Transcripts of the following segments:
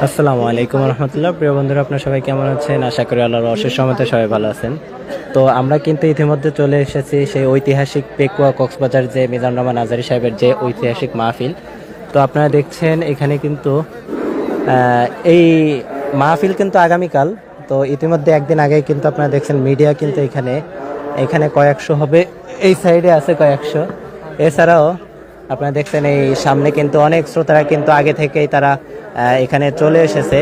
আসসালামু আলাইকুম রহমতুল্লাহ। প্রিয় বন্ধুরা, আপনারা সবাই কেমন আছেন? আশা করি আল্লাহর অশেষ রহমতে সবাই ভালো আছেন। তো আমরা কিন্তু ইতিমধ্যে চলে এসেছি সেই ঐতিহাসিক পেকুয়া কক্সবাজার, যে মিজানুর রহমান আজহারী সাহেবের যে ঐতিহাসিক মাহফিল। তো আপনারা দেখছেন এখানে কিন্তু এই মাহফিল কিন্তু আগামীকাল। তো ইতিমধ্যে একদিন আগে কিন্তু আপনারা দেখছেন মিডিয়া কিন্তু এখানে এখানে কয়েকশো হবে, এই সাইডে আছে কয়েকশো। এছাড়াও আপনারা দেখছেন এই সামনে কিন্তু অনেক শ্রোতারা কিন্তু আগে থেকেই তারা এখানে চলে এসেছে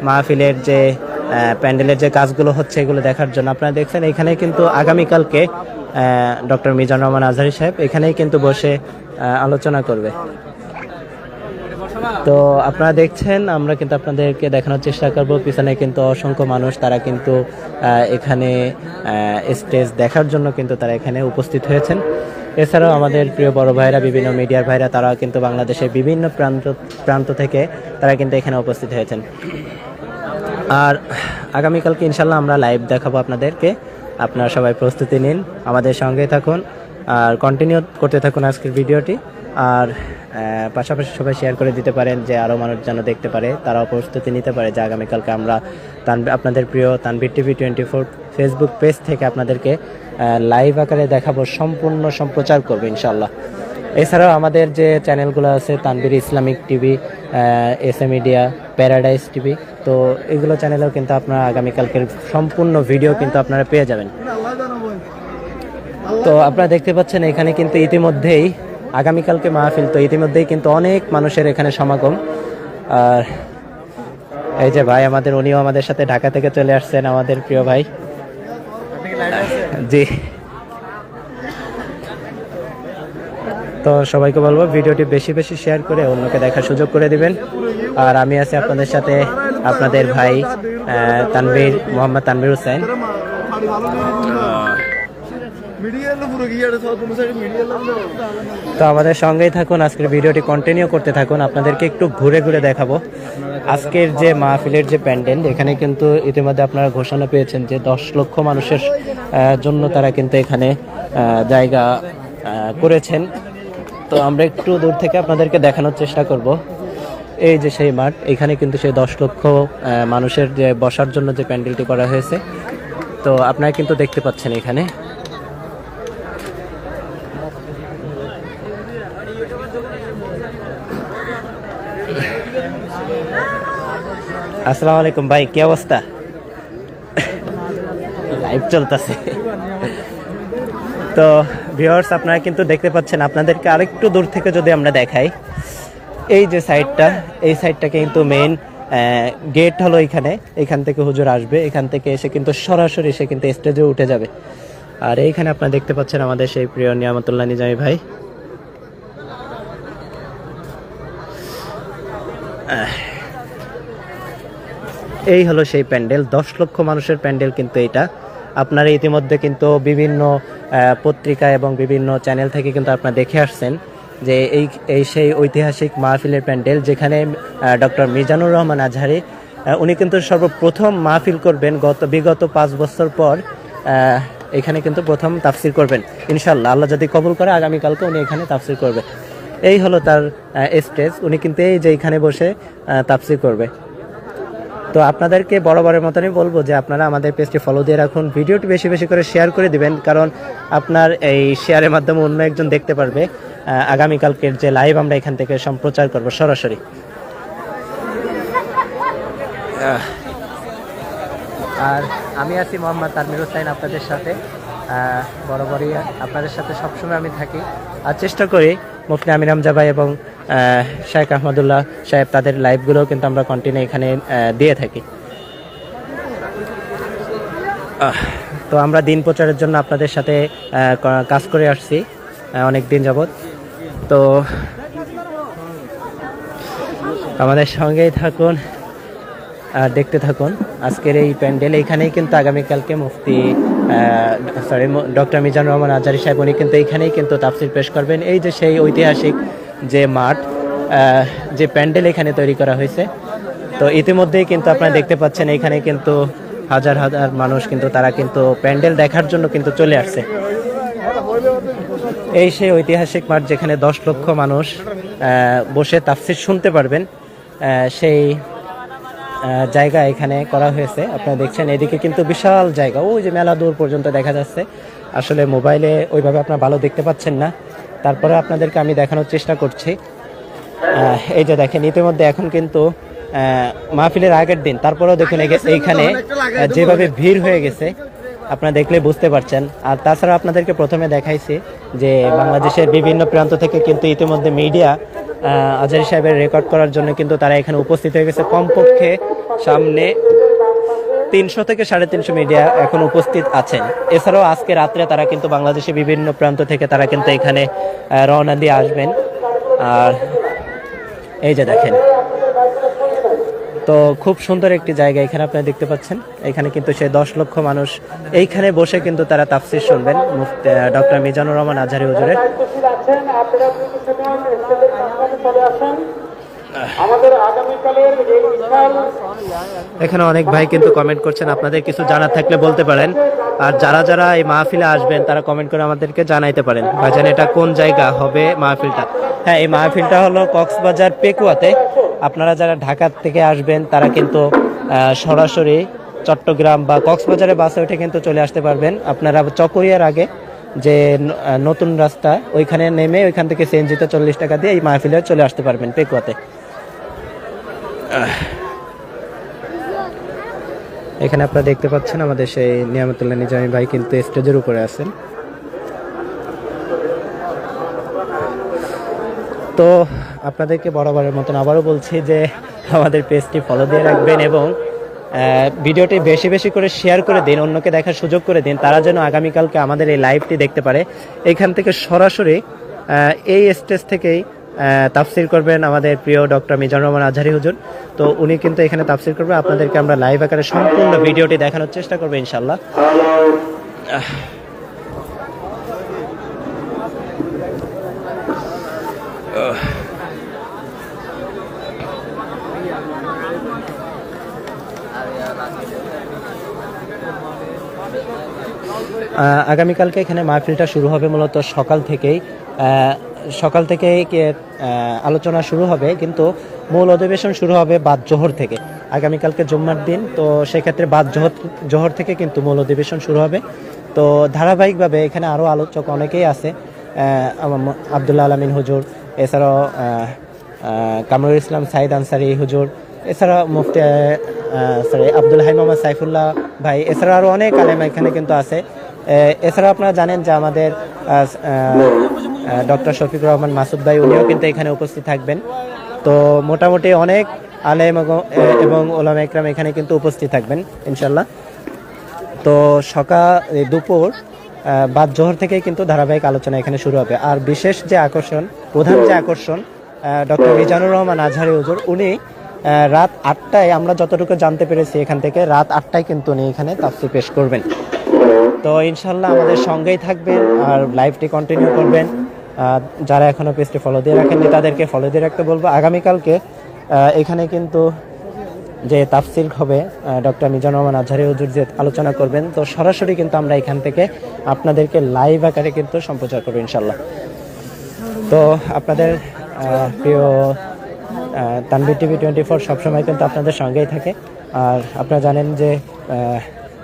মাহফিলের যে প্যান্ডেলের যে কাজগুলো হচ্ছে এগুলো দেখার জন্য। আপনারা দেখছেন এখানে কিন্তু আগামীকালকে ডক্টর মিজানুর রহমান আজহারী সাহেব এখানেই কিন্তু বসে আলোচনা করবে। তো আপনারা দেখছেন, আমরা কিন্তু আপনাদেরকে দেখানোর চেষ্টা করব, পিছনে কিন্তু অসংখ্য মানুষ তারা কিন্তু এখানে স্টেজ দেখার জন্য কিন্তু তারা এখানে উপস্থিত হয়েছেন। এছাড়াও আমাদের প্রিয় বড় ভাইরা, বিভিন্ন মিডিয়ার ভাইরা, তারা কিন্তু বাংলাদেশের বিভিন্ন প্রান্ত থেকে তারা কিন্তু এখানে উপস্থিত হয়েছেন। আর আগামীকালকে ইনশাল্লাহ আমরা লাইভ দেখাবো আপনাদেরকে। আপনারা সবাই প্রস্তুতি নিন, আমাদের সঙ্গেই থাকুন আর কন্টিনিউ করতে থাকুন আজকের ভিডিওটি। আর পাশাপাশি সবাই শেয়ার করে দিতে পারেন, যে আরও মানুষ যেন দেখতে পারে, তারাও প্রস্তুতি নিতে পারে যে আগামীকালকে আমরা আপনাদের প্রিয় তানভীর টিভি 24 ফেসবুক পেজ থেকে আপনাদেরকে লাইভ আকারে দেখাবো, সম্পূর্ণ সম্প্রচার করবো ইনশাল্লাহ। এছাড়াও আমাদের যে চ্যানেলগুলো আছে, Tanvir Islamic TV, S A media, paradise TV, তো এগুলো চ্যানেলেও কিন্তু আপনারা আগামীকালকের সম্পূর্ণ ভিডিও কিন্তু আপনারা পেয়ে যাবেন। তো আপনারা দেখতে পাচ্ছেন এখানে কিন্তু ইতিমধ্যেই আগামীকালকে মাহফিল, তো ইতিমধ্যেই কিন্তু অনেক মানুষের এখানে সমাগম। আর এই যে ভাই আমাদের, উনিও আমাদের সাথে ঢাকা থেকে চলে আসছেন, আমাদের প্রিয় ভাই। জি, তো সবাইকে বলবো ভিডিওটি বেশি বেশি শেয়ার করে অন্যকে দেখার সুযোগ করে দিবেন। আর আমি আছি আপনাদের সাথে, আপনাদের ভাই তানভীর, মোহাম্মদ তানভীর হোসেন। তো আমাদের সঙ্গেই থাকুন, আজকের ভিডিওটি কন্টিনিউ করতে থাকুন। আপনাদেরকে একটু ঘুরে ঘুরে দেখাবো আজকের যে মাহফিলের যে প্যান্ডেল। এখানে কিন্তু ইতিমধ্যে আপনারা ঘোষণা পেয়েছেন যে 10 লক্ষ মানুষের জন্য তারা কিন্তু এখানে জায়গা করেছেন। তো আমরা একটু দূর থেকে আপনাদেরকে দেখানোর চেষ্টা করব। এই যে সেই মাঠ, এখানে কিন্তু সেই 10 লক্ষ মানুষের যে বসার জন্য যে প্যান্ডেলটি করা হয়েছে, তো আপনারা কিন্তু দেখতে পাচ্ছেন এখানে। আসসালামু আলাইকুম ভাই, কি অবস্থা? লাইভ চলতেছে। তো ভিউয়ার্স, আপনারা কিন্তু দেখতে পাচ্ছেন, আপনাদেরকে আরেকটু দূর থেকে যদি আমরা দেখাই, এই যে সাইডটা, এই সাইডটা কিন্তু মেইন গেট হলো এখান থেকে হুজুর আসবে, এখান থেকে এসে কিন্তু সরাসরি সে কিন্তু স্টেজে উঠে যাবে। আর এইখানে আপনারা দেখতে পাচ্ছেন আমাদের সেই প্রিয় নিয়ামতুল্লাহ নিজামী ভাই। এই হলো সেই প্যান্ডেল, 10 লক্ষ মানুষের প্যান্ডেল কিন্তু এটা। আপনারা ইতিমধ্যে কিন্তু বিভিন্ন পত্রিকা এবং বিভিন্ন চ্যানেল থেকে কিন্তু আপনারা দেখে আসছেন যে এই সেই ঐতিহাসিক মাহফিলের প্যান্ডেল, যেখানে ডক্টর মিজানুর রহমান আজহারী উনি কিন্তু সর্বপ্রথম মাহফিল করবেন বিগত 5 বছর পর। এখানে কিন্তু প্রথম তাফসির করবেন ইনশাল্লাহ, আল্লাহ যদি কবুল করে আগামীকালকে উনি এখানে তাফসির করবে। এই হলো তার স্টেজ, উনি কিন্তু এই যে এখানে বসে তাফসির করবে। তো আপনাদেরকে বরাবরের মতনই বলবো যে আপনারা আমাদের পেজটি ফলো দিয়ে রাখুন, ভিডিওটি বেশি বেশি করে শেয়ার করে দিবেন, কারণ আপনার এই শেয়ারের মাধ্যমে অন্য একজন দেখতে পারবে আগামীকালকের যে লাইভ আমরা এখান থেকে সম্প্রচার করব সরাসরি। আর আমি আছি মোহাম্মদ তানভীর হোসেন আপনাদের সাথে, বরাবরই আপনাদের সাথে সবসময় আমি থাকি। আর চেষ্টা করি মুফতি আমির হামজা ভাই এবং শেখ আহমদুল্লাহ সাহেব, তাদের লাইভগুলো কিন্তু আমরা কন্টিনিউ এখানে দিয়ে থাকি। তো আমরা দিন প্রচারের জন্য আপনাদের সাথে কাজ করে আসছি অনেক দিন যাবৎ। তো আমাদের সঙ্গেই থাকুন আর দেখতে থাকুন আজকের এই প্যান্ডেল। এইখানেই কিন্তু আগামীকালকে ডক্টর মিজানুর রহমান আজহারী সাহেব উনি কিন্তু এইখানেই কিন্তু তাফসির পেশ করবেন। এই যে সেই ঐতিহাসিক যে মাঠ, যে প্যান্ডেল এখানে তৈরি করা হয়েছে, তো ইতিমধ্যেই কিন্তু আপনারা দেখতে পাচ্ছেন এখানে কিন্তু হাজার হাজার মানুষ কিন্তু তারা কিন্তু প্যান্ডেল দেখার জন্য কিন্তু চলে আসছে। এই সেই ঐতিহাসিক মাঠ, যেখানে 10 লক্ষ মানুষ বসে তাফসির শুনতে পারবেন, সেই জায়গা এখানে করা হয়েছে। আপনারা দেখছেন এদিকে কিন্তু বিশাল জায়গা, ওই যে মেলা দূর পর্যন্ত দেখা যাচ্ছে। আসলে মোবাইলে ওইভাবে আপনারা ভালো দেখতে পাচ্ছেন না, তারপরে আপনাদেরকে আমি দেখানোর চেষ্টা করছি। এই যে দেখেন ইতিমধ্যে এখন কিন্তু মাহফিলের আগের দিন, তারপরেও দেখুন এইখানে যেভাবে ভিড় হয়ে গেছে আপনারা দেখলে বুঝতে পারছেন। আর তাছাড়া আপনাদেরকে প্রথমে দেখাইছি যে বাংলাদেশের বিভিন্ন প্রান্ত থেকে কিন্তু ইতিমধ্যে মিডিয়া আজহারী সাহেবের রেকর্ড করার জন্য কিন্তু তারা এখানে উপস্থিত হয়ে গেছে। কমপক্ষে সামনে 300 থেকে 350 মিডিয়া এখন উপস্থিত আছেন। এছাড়াও আজকে রাত্রে তারা কিন্তু বাংলাদেশের বিভিন্ন প্রান্ত থেকে তারা কিন্তু এখানে রওনা দিয়ে আসবেন। আর এই যে দেখেন, তো খুব সুন্দর একটি জায়গা এখানে আপনারা দেখতে পাচ্ছেন। এখানে কিন্তু সে 10 লক্ষ মানুষ এইখানে বসে কিন্তু তারা তাফসীর শুনবেন মুফতি ডক্টর মিজানুর রহমান আজহারী হুজুরের। এখানে অনেক ভাই কিন্তু কমেন্ট করছেন, আপনাদের কিছু জানার থাকলে বলতে পারেন। আর যারা যারা এই মাহফিলে আসবেন তারা কমেন্ট করে আমাদেরকে জানাইতে পারেন ভাইজান এটা কোন জায়গা হবে মাহফিলটা। হ্যাঁ, এই মাহফিলটা হলো কক্সবাজার পেকুয়াতে। আপনারা যারা ঢাকা থেকে আসবেন তারা কিন্তু সরাসরি চট্টগ্রাম বা কক্সবাজারে বাসে উঠে কিন্তু চলে আসতে পারবেন। আপনারা চকরিয়ার আগে যে নতুন রাস্তা ওইখানে নেমে ওইখান থেকে সিএনজিতে 40 টাকা দিয়ে এই মাহফিলে চলে আসতে পারবেন পেকুয়াতে। এখানে আপনারা দেখতে পাচ্ছেন আমাদের সেই নিয়ামতুল্লাহ নিজামী ভাই কিন্তু স্টেজের উপরে আছেন। তো আপনাদেরকে বরাবরের মতন আবারও বলছি যে আমাদের পেজটি ফলো দিয়ে রাখবেন এবং ভিডিওটি বেশি বেশি করে শেয়ার করে দিন, অন্যকে দেখার সুযোগ করে দিন, তারা যেন আগামীকালকে আমাদের এই লাইভটি দেখতে পারে। এখান থেকে সরাসরি এই স্টেজ থেকেই তাফসির করবেন আমাদের প্রিয় ডক্টর মিজানুর রহমান আজহারী হুজুর। তো উনি কিন্তু এখানে তাফসির করবে, আপনাদেরকে আমরা লাইভ আকারে সম্পূর্ণ ভিডিওটি দেখানোর চেষ্টা করবো ইনশাল্লাহ। আগামীকালকে এখানে মাহফিলটা শুরু হবে মূলত সকাল থেকেই আলোচনা শুরু হবে, কিন্তু মূল অধিবেশন শুরু হবে বাদ জোহর থেকে। আগামীকালকে জুম্মার দিন, তো সেক্ষেত্রে বাদ জোহর থেকে কিন্তু মূল অধিবেশন শুরু হবে। তো ধারাবাহিকভাবে এখানে আরও আলোচক অনেকেই আছে, আবদুল্লাহ আলমিন হুজুর, এছাড়াও কামরুল ইসলাম সাইদ আনসারি হুজুর, এছাড়া মুফতি আব্দুল হাই মোহাম্মদ সাইফুল্লাহ ভাই, এছাড়া আরও অনেক আলেম এখানে কিন্তু আছে। এছাড়া আপনারা জানেন যে আমাদের ডক্টর শফিকুর রহমান মাসুদ ভাই উনিও কিন্তু এখানে উপস্থিত থাকবেন। তো মোটামুটি অনেক আলেম এবং ওলামা ইকরাম এখানে কিন্তু উপস্থিত থাকবেন ইনশাল্লাহ। তো দুপুর বাদ জোহর থেকেই কিন্তু ধারাবাহিক আলোচনা এখানে শুরু হবে। আর বিশেষ যে প্রধান যে আকর্ষণ ডক্টর মিজানুর রহমান আজহারী হুজুর, উনি রাত 8টায়, আমরা যতটুকু জানতে পেরেছি এখান থেকে, রাত 8টায় কিন্তু উনি এখানে তাফসীর পেশ করবেন। তো ইনশাল্লাহ আমাদের সঙ্গেই থাকবেন আর লাইভটি কন্টিনিউ করবেন। যারা এখনও পেজটি ফলো দিয়ে রাখেননি তাদেরকে ফলো দিয়ে রাখতে বলবো। আগামীকালকে এখানে কিন্তু যে তাফসীর হবে ডক্টর মিজানুর রহমান আজহারী হুজুর যে আলোচনা করবেন, তো সরাসরি কিন্তু আমরা এখান থেকে আপনাদেরকে লাইভ আকারে কিন্তু সম্প্রচার করবো ইনশাল্লাহ। তো আপনাদের প্রিয় তানভীর টিভি 24 সবসময় কিন্তু আপনাদের সঙ্গেই থাকে। আর আপনারা জানেন যে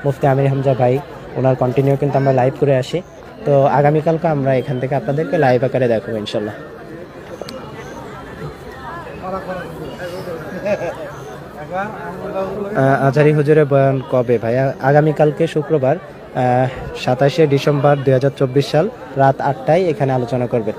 মুফতি আমির হামজা ভাই, ওনার কন্টিনিউ কিন্তু আমরা লাইভ করে আসি। তো আগামীকালকে আমরা এখান থেকে আপনাদেরকে লাইভ আকারে দেখাবো ইনশাল্লাহ। আজহারী হুজুরের বয়ান কবে ভাইয়া? আগামীকালকে শুক্রবার 27শে ডিসেম্বর 2024 সাল রাত 8টায় এখানে আলোচনা করবে।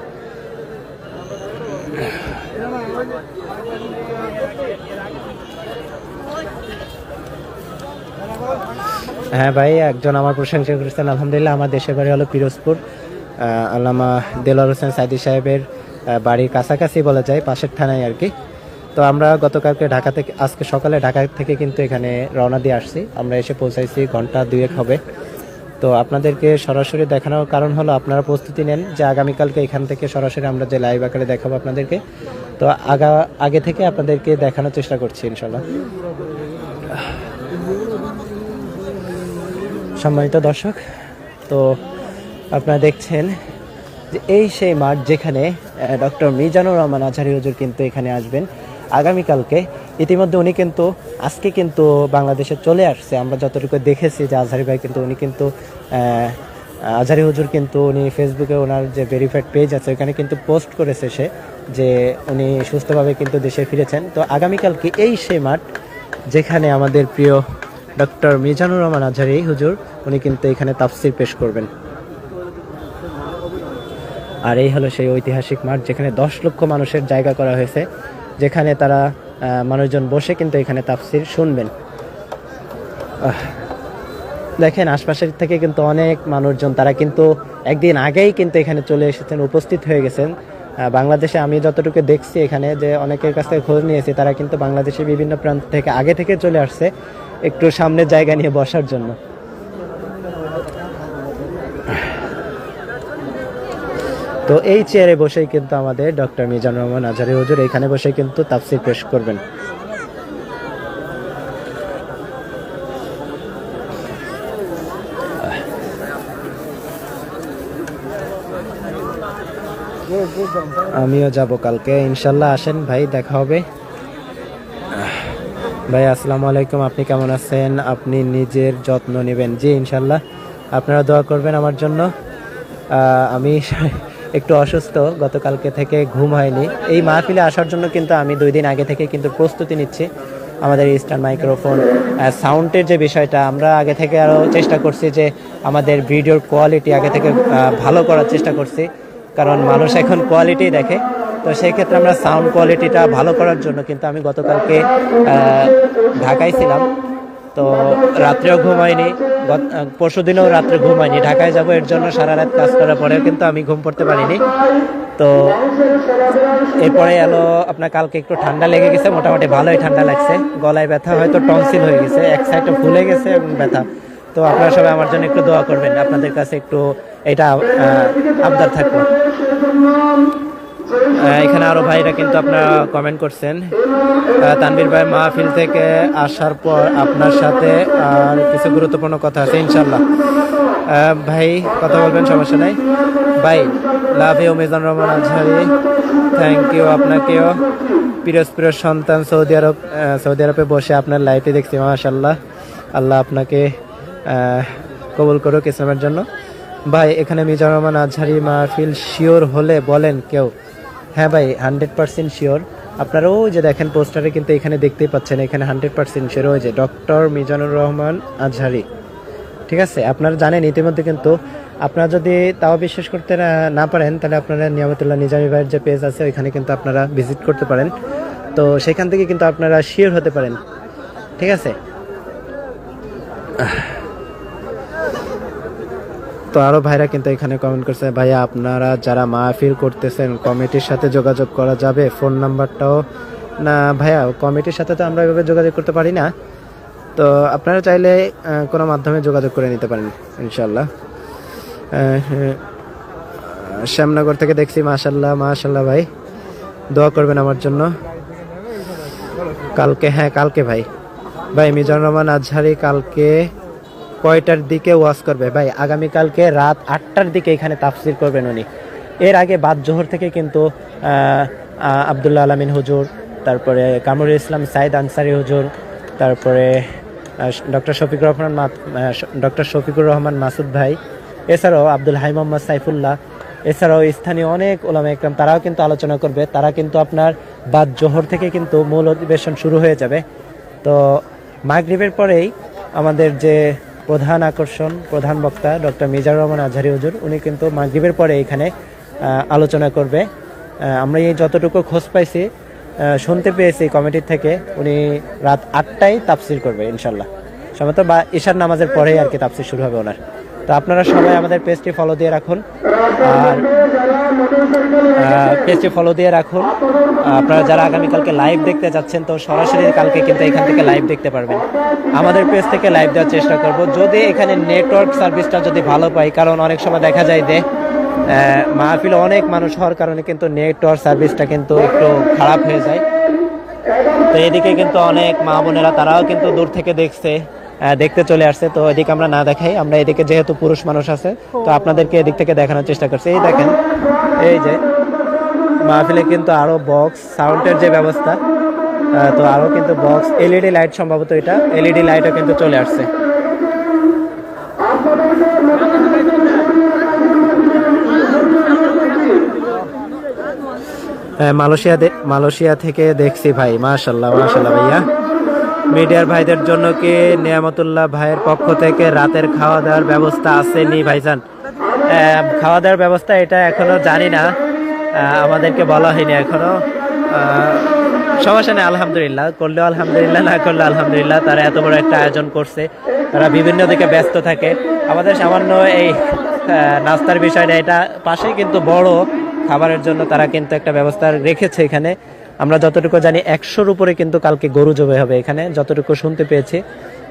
হ্যাঁ ভাই, একজন আমার প্রশংসা করেছেন আলহামদুলিল্লাহ। আমার দেশের বাড়ি হলো পিরোজপুর, আল্লামা দেলোয়ার হোসেন সাইদি সাহেবের বাড়ির কাছাকাছি বলা যায়, পাশের থানায় আর কি। তো আমরা গতকালকে আজকে সকালে ঢাকা থেকে কিন্তু এখানে রওনা দিয়ে আসছি। আমরা এসে পৌঁছাইছি ঘন্টা 2 হবে। তো আপনাদেরকে সরাসরি দেখানোর কারণ হলো আপনারা প্রস্তুতি নেন যে আগামীকালকে এখান থেকে সরাসরি আমরা যে লাইভ আকারে দেখাবো আপনাদেরকে। তো আগে থেকে আপনাদেরকে দেখানোর চেষ্টা করছি ইনশাল্লাহ। সম্মানিত দর্শক, তো আপনারা দেখছেন যে এই সেই মাঠ যেখানে ডক্টর মিজানুর রহমান আজহারী হুজুর কিন্তু এখানে আসবেন আগামীকালকে। ইতিমধ্যে উনি কিন্তু আজকে কিন্তু বাংলাদেশে চলে আসছে। আমরা যতটুকু দেখেছি যে আজহারি ভাই কিন্তু উনি কিন্তু আজহারি হুজুর কিন্তু উনি ফেসবুকে ওনার যে ভেরিফাইড পেজ আছে ওখানে কিন্তু পোস্ট করেছে সে যে উনি সুস্থভাবে কিন্তু দেশে ফিরেছেন। তো আগামীকালকে এই সেই মাঠ যেখানে আমাদের প্রিয় ডক্টর মিজানুর রহমান আজহারি হুজুর উনি কিন্তু এখানে তাফসির পেশ করবেন। আর এই হলো সেই ঐতিহাসিক মাঠ যেখানে 10 লক্ষ মানুষের জায়গা করা হয়েছে, যেখানে তারা মানুষজন বসে কিন্তু এখানে তাফসির শুনবেন। দেখেন আশপাশের থেকে কিন্তু অনেক মানুষজন তারা কিন্তু একদিন আগেই কিন্তু এখানে চলে এসেছেন, উপস্থিত হয়ে গেছেন। বাংলাদেশে আমি যতটুকু দেখছি এখানে যে অনেকের কাছ থেকে খোঁজ নিয়েছি, তারা কিন্তু বাংলাদেশের বিভিন্ন প্রান্ত থেকে আগে থেকে চলে আসছে একটু সামনের জায়গা নিয়ে বসার জন্য। তো এই চেয়ারে বসেই কিন্তু আমাদের ডক্টর মিজানুর রহমান আজহারি হুজুর এখানে বসে কিন্তু তাফসির পেশ করবেন। আমিও যাব কালকে ইনশাল্লাহ, আসেন ভাই, দেখা হবে। ভাই আসসালামু আলাইকুম, আপনি কেমন আছেন? আপনি নিজের যত্ন নেবেন। জি ইনশাল্লাহ, আপনারা দোয়া করবেন আমার জন্য। আমি একটু অসুস্থ, গতকালকে থেকে ঘুম হয়নি। এই মাহফিলে আসার জন্য কিন্তু আমি 2 দিন আগে থেকে কিন্তু প্রস্তুতি নিচ্ছি। আমাদের ইস্টার্ন মাইক্রোফোন সাউন্ডের যে বিষয়টা, আমরা আগে থেকে আরও চেষ্টা করছি যে আমাদের ভিডিওর কোয়ালিটি আগে থেকে ভালো করার চেষ্টা করছি, কারণ মানুষ এখন কোয়ালিটি দেখে। তো সেই ক্ষেত্রে আমরা সাউন্ড কোয়ালিটিটা ভালো করার জন্য কিন্তু আমি গতকালকে ঢাকায় ছিলাম, তো রাত্রেও ঘুমাইনি, পরশু দিনেও রাত্রে ঘুমাইনি। ঢাকায় যাব এর জন্য সারা রাত কাজ করার পরেও কিন্তু আমি ঘুম পড়তে পারিনি। তো এরপরে এলো আপনার কালকে একটু ঠান্ডা লেগে গেছে, মোটামুটি ভালোই ঠান্ডা লাগছে, গলায় ব্যথা, হয়তো টনসিল হয়ে গেছে, এক সাইডটা ফুলে গেছে এবং ব্যথা। তো আপনারা সবাই আমার জন্য একটু দোয়া করবেন, আপনাদের কাছে একটু এটা আবদার থাকবো। এখানে আরো ভাইরা কিন্তু আপনারা কমেন্ট করছেন। তানভীর ভাই, মাহফিল থেকে আসার পর আপনার সাথে আর কিছু গুরুত্বপূর্ণ কথা আছে ইনশাল্লাহ। ভাই কথা বলবেন, সমস্যা নাই ভাই। Love you Mizanur Rahman Azhari, thank you আপনাকেও। প্রিয় সন্তান সৌদি আরবে বসে আপনার লাইফে দেখছি, মাশাআল্লাহ, আল্লাহ আপনাকে কবুল করুক ইসলামের জন্য। ভাই এখানে মিজানুর রহমান আজহারি মাহফিল শিওর হলে বলেন কেউ। হ্যাঁ ভাই 100% শিওর। আপনারাও যে দেখেন পোস্টারে কিন্তু এখানে দেখতেই পাচ্ছেন, এখানে 100% শিওর হয়ে যে ডক্টর মিজানুর রহমান আজহারি। ঠিক আছে, আপনারা জানেন ইতিমধ্যে কিন্তু, আপনারা যদি তাও বিশ্বাস করতে না পারেন তাহলে আপনারা নিয়ামতুল্লাহ নিজামী ভাইয়ের যে পেজ আছে ওইখানে কিন্তু আপনারা ভিজিট করতে পারেন। তো সেখান থেকে কিন্তু আপনারা শিওর হতে পারেন। ঠিক আছে, তো আরো ভাইরা কিন্তু এখানে কমেন্ট করছে, ভাইয়া আপনারা যারা মাহফিল করতেছেন কমিটির সাথে যোগাযোগ করা যাবে? ফোন নাম্বারটাও না ভাইয়া, কমিটির সাথে তো আমরা এভাবে যোগাযোগ করতে পারি না, তো আপনারা চাইলে কোনো মাধ্যমে যোগাযোগ করে নিতে পারেন ইনশাল্লাহ। শ্যামনগর থেকে দেখছি, মাশাল্লাহ মাশাল্লাহ ভাই, দোয়া করবেন আমার জন্য। কালকে, হ্যাঁ কালকে ভাই মিজানুর রহমান আজহারি কালকে কয়টার দিকে ওয়াজ করবে? ভাই আগামীকালকে রাত 8টার দিকে এখানে তাফসির করবেন উনি। এর আগে বাদ জোহর থেকে কিন্তু আবদুল্লাহ আলামিন হুজুর, তারপরে কামরুল ইসলাম সাইদ আনসারি হুজুর, তারপরে ডক্টর শফিকুর রহমান মাসুদ ভাই, এছাড়াও আব্দুল হাই মোহাম্মদ সাইফুল্লাহ, এছাড়াও স্থানীয় অনেক ওলামা ইকরাম, তারাও কিন্তু আলোচনা করবে। তারা কিন্তু আপনার বাদ জোহর থেকে কিন্তু মূল অধিবেশন শুরু হয়ে যাবে। তো মাগরিবের পরেই আমাদের যে প্রধান আকর্ষণ, প্রধান বক্তা ডক্টর মিজানুর রহমান আজহারি হুজুর, উনি কিন্তু মাগরিবের পরে এখানে আলোচনা করবে। আমরা এই যতটুকু খোঁজ পাইছি, শুনতে পেয়েছি কমিটির থেকে, উনি রাত 8টায় তাফসির করবে ইনশাল্লাহ, সম্ভবত বা ঈশার নামাজের পরেই আর কি তাফসির শুরু হবে ওনার। তো আপনারা সবাই আমাদের পেজটি ফলো দিয়ে রাখুন, আর পেজটি ফলো দিয়ে রাখুন। আপনারা যারা আগামীকালকে লাইভ দেখতে যাচ্ছেন, তো সরাসরি কালকে কিন্তু এখান থেকে লাইভ দেখতে পারবেন। আমাদের পেজ থেকে লাইভ দেওয়ার চেষ্টা করব, যদি এখানে নেটওয়ার্ক সার্ভিসটা যদি ভালো পাই, কারণ অনেক সময় দেখা যায় যে মাহফিলে অনেক মানুষ হওয়ার কারণে কিন্তু নেটওয়ার্ক সার্ভিসটা কিন্তু একটু খারাপ হয়ে যায়। তো এদিকে কিন্তু অনেক মা বোনেরা তারাও কিন্তু দূর থেকে দেখতে চলে আসছে। তো এদিকে আমরা না দেখাই, আমরা এদিকে যেহেতু পুরুষ মানুষ আছে, তো আপনাদেরকে এদিক থেকে দেখানোর চেষ্টা করছি। এই দেখেন, এই যে মাহফিলে কিন্তু আরো বক্স সাউন্ডের যে ব্যবস্থা, তো আরও কিন্তু বক্স এলইডি লাইট সম্ভবত এটা এলইডি লাইটও কিন্তু চলে আসছে। মালয়েশিয়া থেকে দেখছি ভাই, মাশাল্লাহ মাশাল্লাহ ভাইয়া। মিডিয়ার ভাইদের জন্য কি নিয়ামতুল্লাহ ভাইয়ের পক্ষ থেকে রাতের খাওয়া দাওয়ার ব্যবস্থা আসেনি ভাইজান? খাওয়া দাওয়ার ব্যবস্থা এটা এখনো জানি না, আমাদেরকে বলা হয়নি এখনো। সমস্যা নেই, আলহামদুলিল্লাহ, করলেও আলহামদুলিল্লাহ, না করলে আলহামদুলিল্লাহ। তারা এত বড় একটা আয়োজন করছে, তারা বিভিন্ন দিকে ব্যস্ত থাকে। আমাদের সামান্য এই নাস্তার বিষয়টা, এটা পাশেই কিন্তু বড় খাবারের জন্য তারা কিন্তু একটা ব্যবস্থা রেখেছে এখানে। আমরা যতটুকু জানি 100-র উপরে কিন্তু কালকে গরু জবাই হবে এখানে, যতটুকু শুনতে পেয়েছি।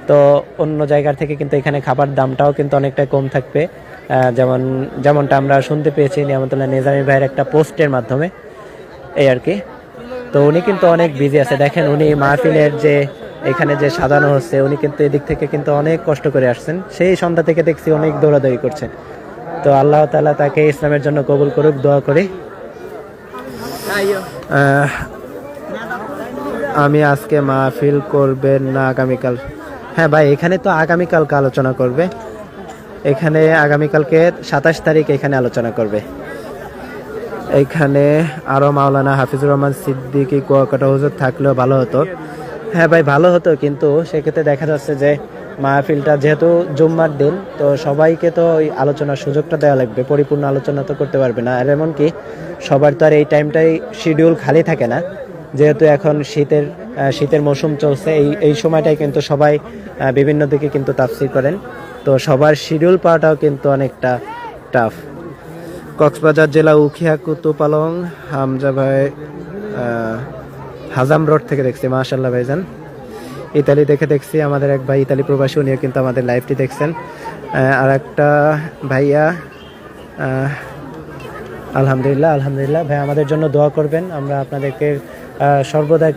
তো অন্য জায়গার থেকে কিন্তু এখানে খাবার দামটাও কিন্তু অনেকটা কম থাকবে, যেমনটা আমরা শুনতে পেয়েছি নিয়ামতুল্লাহ নিজামী ভাইয়ের একটা পোস্টের মাধ্যমে, এই আর কি। তো উনি কিন্তু অনেক বিজি আছে, দেখেন উনি মাহফিলের যে এখানে যে সাজানো হচ্ছে, উনি কিন্তু এদিক থেকে কিন্তু অনেক কষ্ট করে আসছেন, সেই সন্ধ্যা থেকে দেখছি অনেক দৌড়াদৌড়ি করছেন। তো আল্লাহ তাআলা তাকে ইসলামের জন্য কবুল করুক, দোয়া করি। আমি আজকে মাহফিল করবেন না আগামীকাল? হ্যাঁ ভাই, এখানে তো আগামীকালকে আলোচনা করবে, এখানে আগামীকালকে 27 তারিখ এখানে আলোচনা করবে। এইখানে আরো মাওলানা হাফিজুর রহমান সিদ্দিকী কুয়াকাটা হুজুর থাকলেও ভালো হতো। হ্যাঁ ভাই, ভালো হতো, কিন্তু সেক্ষেত্রে দেখা যাচ্ছে যে মাহফিলটা যেহেতু জুম্মার দিন, তো সবাইকে তো ওই আলোচনার সুযোগটা দেওয়া লাগবে, পরিপূর্ণ আলোচনা তো করতে পারবে না। আর এমনকি সবার তো আর এই টাইমটাই শিডিউল খালি থাকে না, যেহেতু এখন শীতের মৌসুম চলছে, এই সময়টাই কিন্তু সবাই বিভিন্ন দিকে কিন্তু তাফসীর করেন, তো সবার শিডিউল পাওয়াটাও কিন্তু অনেকটা টাফ। কক্সবাজার জেলা উখিয়া কুতুপালং হামজা ভাই হাজাম রোড থেকে দেখছি, মাশাআল্লাহ ভাইজান। ইতালি থেকে দেখছি, আমাদের এক ভাই ইতালি প্রবাসী, উনিও কিন্তু আমাদের লাইভটি দেখছেন। আর একটা ভাইয়া, আলহামদুলিল্লাহ আলহামদুলিল্লাহ ভাই, আমাদের জন্য দোয়া করবেন। আমরা আপনাদেরকে সর্বদা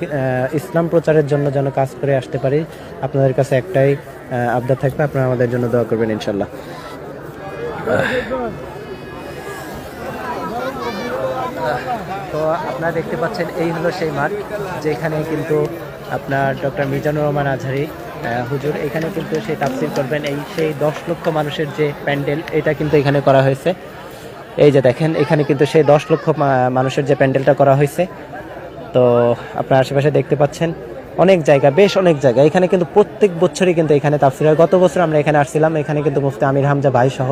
ইসলাম প্রচারের জন্য যেন কাজ করে আসতে পারি, আপনাদের কাছে একটাই আবদার থাকবে, আপনারা আমাদের জন্য দোয়া করবেন ইনশাল্লাহ। তো আপনারা দেখতে পাচ্ছেন এই হলো সেই মাঠ, যেখানে কিন্তু আপনার ডক্টর মিজানুর রহমান আজহারী হুজুর এখানে কিন্তু সেই তাফসীর করবেন। সেই 10 লক্ষ মানুষের যে প্যান্ডেল, এটা কিন্তু এখানে করা হয়েছে। এই যে দেখেন, এখানে কিন্তু সেই 10 লক্ষ মানুষের যে প্যান্ডেলটা করা হয়েছে। তো আপনার আশেপাশে দেখতে পাচ্ছেন অনেক জায়গা, বেশ অনেক জায়গা। এখানে কিন্তু প্রত্যেক বছরই কিন্তু এখানে তাফসীর হয়। গত বছর আমরা এখানে আসছিলাম, এখানে কিন্তু মুফতি আমির হামজা ভাই সহ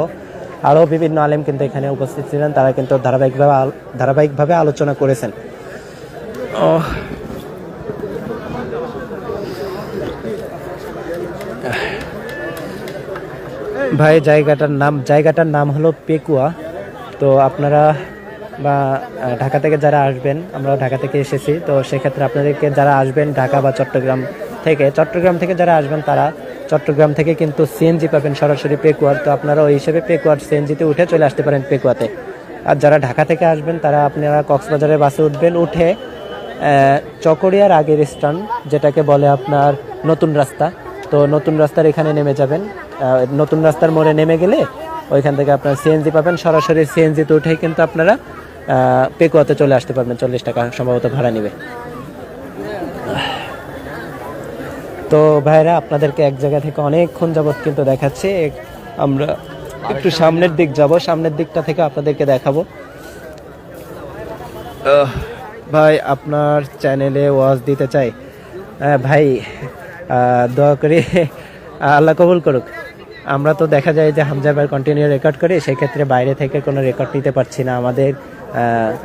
আরও বিভিন্ন আলেম কিন্তু এখানে উপস্থিত ছিলেন, তারা কিন্তু ধারাবাহিকভাবে আলোচনা করেছেন। ভাই জায়গাটার নাম হলো পেকুয়া। তো আপনারা বা ঢাকা থেকে যারা আসবেন, আমরা ঢাকা থেকে এসেছি, তো সেক্ষেত্রে আপনাদেরকে যারা আসবেন ঢাকা বা চট্টগ্রাম থেকে যারা আসবেন, তারা চট্টগ্রাম থেকে কিন্তু সিএনজি পাবেন সরাসরি পেকুয়ার। তো আপনারা ওই হিসেবে পেকুয়ার সিএনজিতে উঠে চলে আসতে পারেন পেকুয়াতে। আর যারা ঢাকা থেকে আসবেন, তারা আপনারা কক্সবাজারের বাসে উঠবেন, উঠে চকরিয়ার আগের স্ট্যান্ড, যেটাকে বলে আপনার নতুন রাস্তা, তো নতুন রাস্তার এখানে নেমে যাবেন। নতুন রাস্তার মোড়ে নেমে গেলে ওইখান থেকে আপনার সিএনজি পাবেন, সরাসরি সিএনজিতে উঠেই কিন্তু আপনারা পেকুয়াতে চলে আসতে পারবেন। 40 টাকা সম্ভবত ভাড়া নেবে। তো ভাইরা, আপনাদেরকে এক জায়গা থেকে অনেকক্ষণ যাবত কিন্তু দেখাচ্ছে, আমরা একটু সামনের দিক যাব, সামনের দিকটা থেকে আপনাদেরকে দেখাবো। ভাই, আপনার চ্যানেলে ওয়াজ দিতে চাই। ভাই, দোয়া করি আল্লাহ কবুল করুক। আমরা তো দেখা যায় যে হামজা ভাই কন্টিনিউ রেকর্ড করি, সেক্ষেত্রে বাইরে থেকে কোনো রেকর্ড নিতে পারছি না।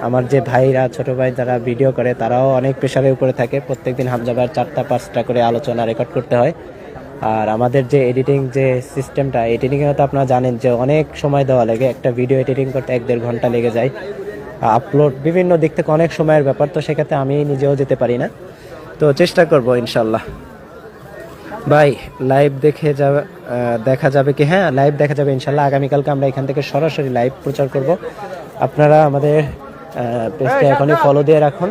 আমার যে ভাইরা, ছোট ভাই যারা ভিডিও করে, তারাও অনেক প্রেশারের উপরে থাকে। প্রত্যেকদিন হামজা ভাইয়ের 4টা-5টা করে আলোচনা রেকর্ড করতে হয়। আর আমাদের যে এডিটিং যে সিস্টেমটা, এডিটিংয়ে তো আপনারা জানেন যে অনেক সময় দেওয়া লাগে, একটা ভিডিও এডিটিং করতে 1-1.5 ঘন্টা লেগে যায়। আপলোড বিভিন্ন দিক থেকে অনেক সময়ের ব্যাপার, তো সেক্ষেত্রে আমি নিজেও যেতে পারি না। তো চেষ্টা করব ইনশাল্লাহ। ভাই, লাইভ দেখা যাবে কি? হ্যাঁ, লাইভ দেখা যাবে ইনশাল্লাহ। আগামীকালকে আমরা এখান থেকে সরাসরি লাইভ প্রচার করব। আপনারা আমাদের পেজটা এখনই ফলো দিয়ে রাখুন।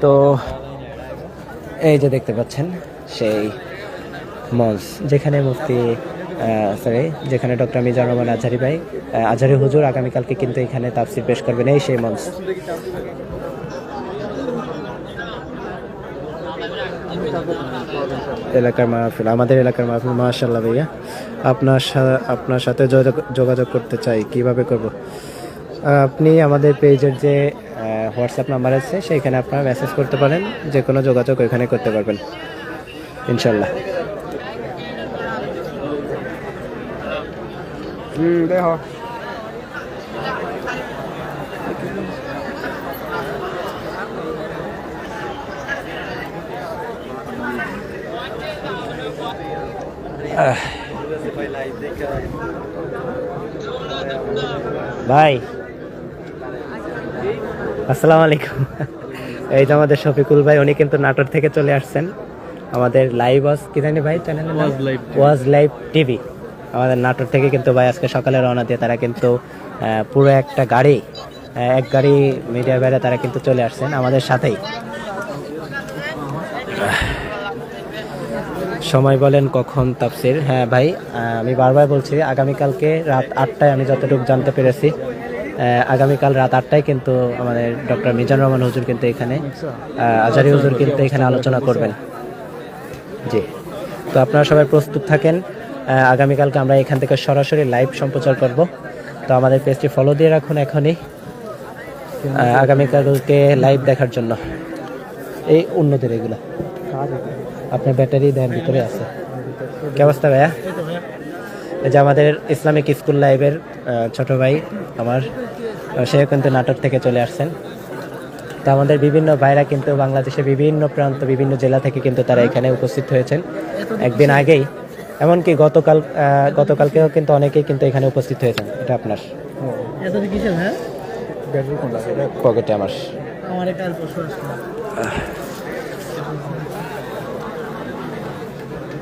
তো এই যে দেখতে পাচ্ছেন সেই মঞ্চ, যেখানে যেখানে ডক্টর মিজানুর রহমান আজহারী হুজুর আগামীকালকে কিন্তু এখানে তাফসীর পেশ করবেন, এই সেই মঞ্চ। এলাকার মাহফিল, আমাদের এলাকার মাহফিল। মাশাআল্লাহ ভাইয়া, আপনার সাথে যোগাযোগ করতে চাই, কিভাবে করব? আপনি আমাদের পেজের যে হোয়াটসঅ্যাপ নাম্বার আছে সেইখানে আপনারা মেসেজ করতে পারেন, যে কোনো যোগাযোগ ওইখানে করতে পারবেন ইনশাল্লাহ। দেখো ভাই আসসালামু আলাইকুম। এই যে আমাদের শফিকুল ভাই, উনি কিন্তু নাটোর থেকে চলে আসছেন। আমাদের লাইভ কি জানি ভাই চ্যানেলের নাম? ওয়াজ লাইভ টিভি। আমাদের নাটোর থেকে কিন্তু ভাই আজকে সকালে রওনা দিয়ে তারা কিন্তু পুরো একটা গাড়ি, এক গাড়ি মিডিয়া বাইরে তারা কিন্তু চলে আসছেন আমাদের সাথেই। সময় বলেন কখন তাফসির? হ্যাঁ ভাই, আমি বারবার বলছি আগামীকালকে রাত 8টায়, আমি যতটুকু জানতে পেরেছি আগামীকাল রাত 8টায় কিন্তু আমাদের ডক্টর মিজানুর রহমান হুজুর কিন্তু এখানে, আজহারী হুজুর কিন্তু এখানে আলোচনা করবেন। জি, তো আপনারা সবাই প্রস্তুত থাকেন। আগামীকালকে আমরা এখান থেকে সরাসরি লাইভ সম্প্রচার করব। তো আমাদের পেজটি ফলো দিয়ে রাখুন এখনই, আগামীকালকে লাইভ দেখার জন্য। এই অন্যদের এগুলো আপনার ব্যাটারি দেন ভিতরে আছে। কি অবস্থা ভাইয়া? এই যে আমাদের ইসলামিক স্কুল লাইভের ছোট ভাই আমার, সে কিন্তু নাটোর থেকে চলে আসছেন। তো আমাদের বিভিন্ন ভাইরা কিন্তু বাংলাদেশের বিভিন্ন প্রান্ত, বিভিন্ন জেলা থেকে কিন্তু তারা এখানে উপস্থিত হয়েছেন একদিন আগেই। এমনকি গতকালকেও কিন্তু অনেকেই কিন্তু এখানে উপস্থিত হয়েছেন। এটা আপনার পকেটে আমার